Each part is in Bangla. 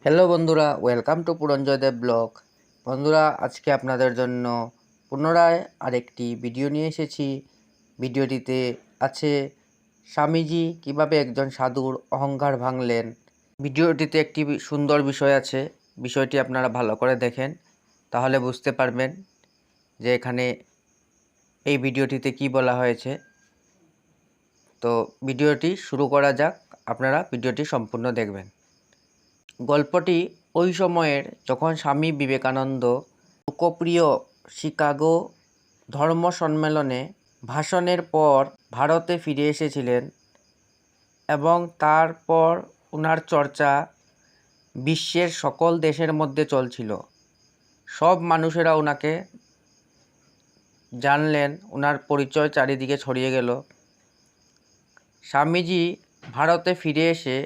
হ্যালো বন্ধুরা, welcome to Puranjoy Dev blog. বন্ধুরা, আজকে আপনাদের জন্য পুনরায় আরেকটি ভিডিও নিয়ে এসেছি। ভিডিওটিতে আছে স্বামীজি কিভাবে একজন সাধুর অহংকার ভাঙলেন। ভিডিওটিতে একটি সুন্দর বিষয় আছে, বিষয়টি আপনারা ভালো করে দেখেন, তাহলে বুঝতে পারবেন যে এখানে এই ভিডিওটিতে কি বলা হয়েছে। তো ভিডিওটি শুরু করা যাক, আপনারা ভিডিওটি সম্পূর্ণ দেখবেন। গল্পটি ওই সময়ের, যখন স্বামী বিবেকানন্দ লোকপ্রিয় শিকাগো ধর্ম সম্মেলনে ভাষণের পর ভারতে ফিরে এসেছিলেন এবং তারপর ওনার চর্চা বিশ্বের সকল দেশের মধ্যে চলছিল। সব মানুষেরা ওনাকে জানলেন, ওনার পরিচয় চারিদিকে ছড়িয়ে গেল। স্বামীজি ভারতে ফিরে এসে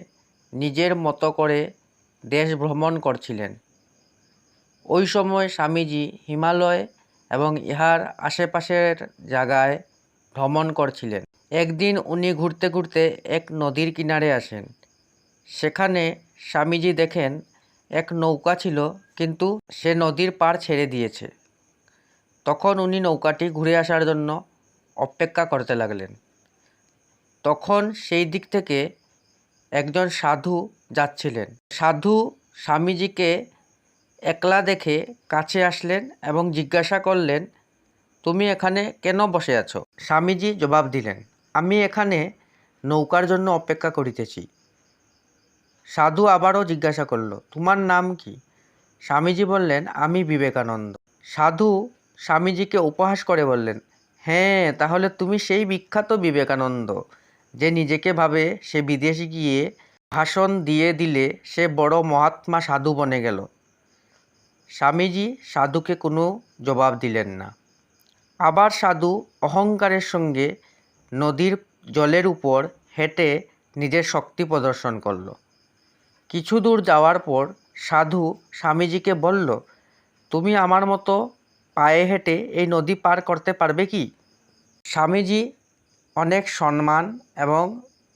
নিজের মতো করে দেশ ভ্রমণ করছিলেন। ওই সময় স্বামীজি হিমালয় এবং ইহার আশেপাশের জায়গায় ভ্রমণ করছিলেন। একদিন উনি ঘুরতে ঘুরতে এক নদীর কিনারে আসেন। সেখানে স্বামীজি দেখেন এক নৌকা ছিল, কিন্তু সে নদীর পাড় ছেড়ে দিয়েছে। তখন উনি নৌকাটি ঘুরে আসার জন্য অপেক্ষা করতে লাগলেন। তখন সেই দিক থেকে একজন সাধু যাচ্ছিলেন। সাধু স্বামীজিকে একলা দেখে কাছে আসলেন এবং জিজ্ঞাসা করলেন, তুমি এখানে কেন বসে আছো? স্বামীজি জবাব দিলেন, আমি এখানে নৌকার জন্য অপেক্ষা করিতেছি। সাধু আবারও জিজ্ঞাসা করল, তোমার নাম কি? স্বামীজি বললেন, আমি বিবেকানন্দ। সাধু স্বামীজিকে উপহাস করে বললেন, হ্যাঁ, তাহলে তুমি সেই বিখ্যাত বিবেকানন্দ, যে নিজেকে ভাবে সে বিদেশে গিয়ে ভাষণ দিয়ে দিলে সে বড় মহাত্মা সাধু বনে গেল। স্বামীজি সাধুকে কোনো জবাব দিলেন না। আবার সাধু অহংকারের সঙ্গে নদীর জলের উপর হেঁটে নিজের শক্তি প্রদর্শন করল। কিছু দূর যাওয়ার পর সাধু স্বামীজিকে বলল, তুমি আমার মতো পায়ে হেঁটে এই নদী পার করতে পারবে কি? স্বামীজি অনেক সম্মান এবং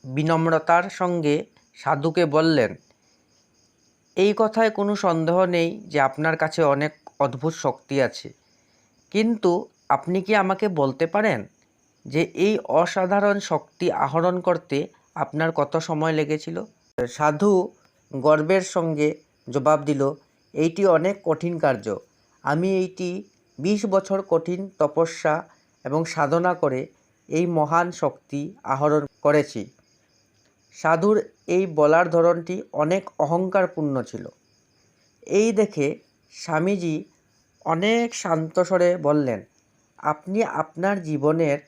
বিনম্রতার সঙ্গে সাধুকে বললেন, এই কথায় কোনো সন্দেহ নেই যে আপনার কাছে অনেক অদ্ভুত শক্তি আছে, কিন্তু আপনি কি আমাকে বলতে পারেন যে এই অসাধারণ শক্তি আহরণ করতে আপনার কত সময় লেগেছিল? সাধু গর্বের সঙ্গে জবাব দিল, এইটি অনেক কঠিন কার্য। আমি এইটি 20 বছর কঠিন তপস্যা এবং সাধনা করে এই মহান শক্তি আহরণ করেছি। সাধুর এই বলার ধরনটি অনেক অহংকারপূর্ণ ছিল। এই দেখে স্বামীজি অনেক শান্ত স্বরে বললেন, আপনি আপনার জীবনের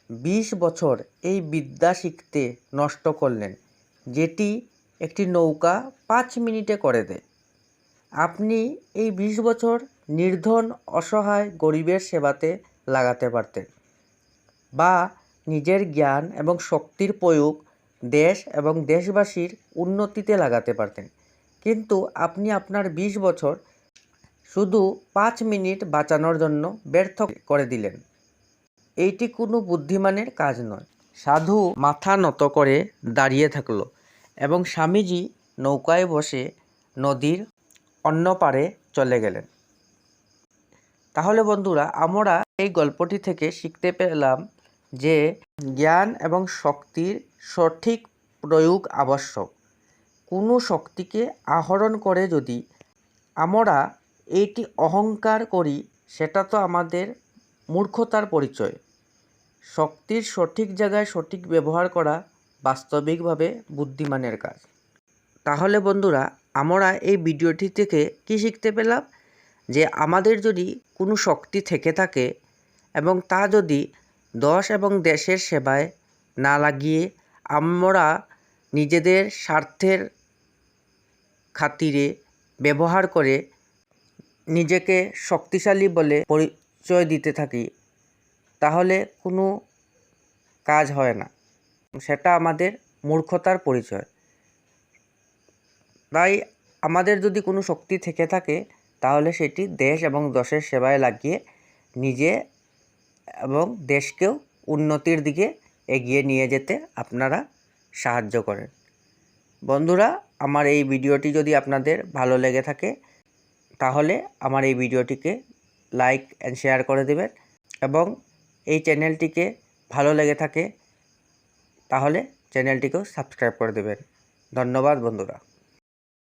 20 বছর এই বিদ্যা শিখতে নষ্ট করলেন, যেটি একটি নৌকা 5 মিনিটে করে দেয়। আপনি এই 20 বছর নির্ধন অসহায় গরিবের সেবাতে লাগাতে পারতেন, বা নিজের জ্ঞান এবং শক্তির প্রয়োগ দেশ এবং দেশবাসীর উন্নতিতে লাগাতে পারতেন, কিন্তু আপনি আপনার 20 বছর শুধু 5 মিনিট বাঁচানোর জন্য ব্যর্থ করে দিলেন। এইটি কোনো বুদ্ধিমানের কাজ নয়। সাধু মাথা নত করে দাঁড়িয়ে থাকল এবং স্বামীজি নৌকায় বসে নদীর অন্য পারে চলে গেলেন। তাহলে বন্ধুরা, আমরা এই গল্পটি থেকে শিখতে পেলাম যে জ্ঞান এবং শক্তির সঠিক প্রয়োগ আবশ্যক। কোনো শক্তিকে আহরণ করে যদি আমরা এইটি অহংকার করি, সেটা তো আমাদের মূর্খতার পরিচয়। শক্তির সঠিক জায়গায় সঠিক ব্যবহার করা বাস্তবিকভাবে বুদ্ধিমানের কাজ। তাহলে বন্ধুরা, আমরা এই ভিডিওটি থেকে কী শিখতে পেলাম? যে আমাদের যদি কোনো শক্তি থেকে থাকে এবং তা যদি দশ এবং দেশের সেবায় না লাগিয়ে আমরা নিজেদের স্বার্থের খাতিরে ব্যবহার করে নিজেকে শক্তিশালী বলে পরিচয় দিতে থাকি, তাহলে কোনো কাজ হয় না, সেটা আমাদের মূর্খতার পরিচয়। তাই আমাদের যদি কোনো শক্তি থেকে থাকে, তাহলে সেটি দেশ এবং দশের সেবায় লাগিয়ে নিজে এবং দেশকেও উন্নতির দিকে এগিয়ে নিয়ে যেতে আপনারা সাহায্য করেন। বন্ধুরা, আমার এই ভিডিওটি যদি আপনাদের ভালো লেগে থাকে তাহলে আমার এই ভিডিওটিকে লাইক অ্যান্ড শেয়ার করে দেবেন এবং এই চ্যানেলটিকে ভালো লেগে থাকে তাহলে চ্যানেলটিকেও সাবস্ক্রাইব করে দেবেন। ধন্যবাদ বন্ধুরা।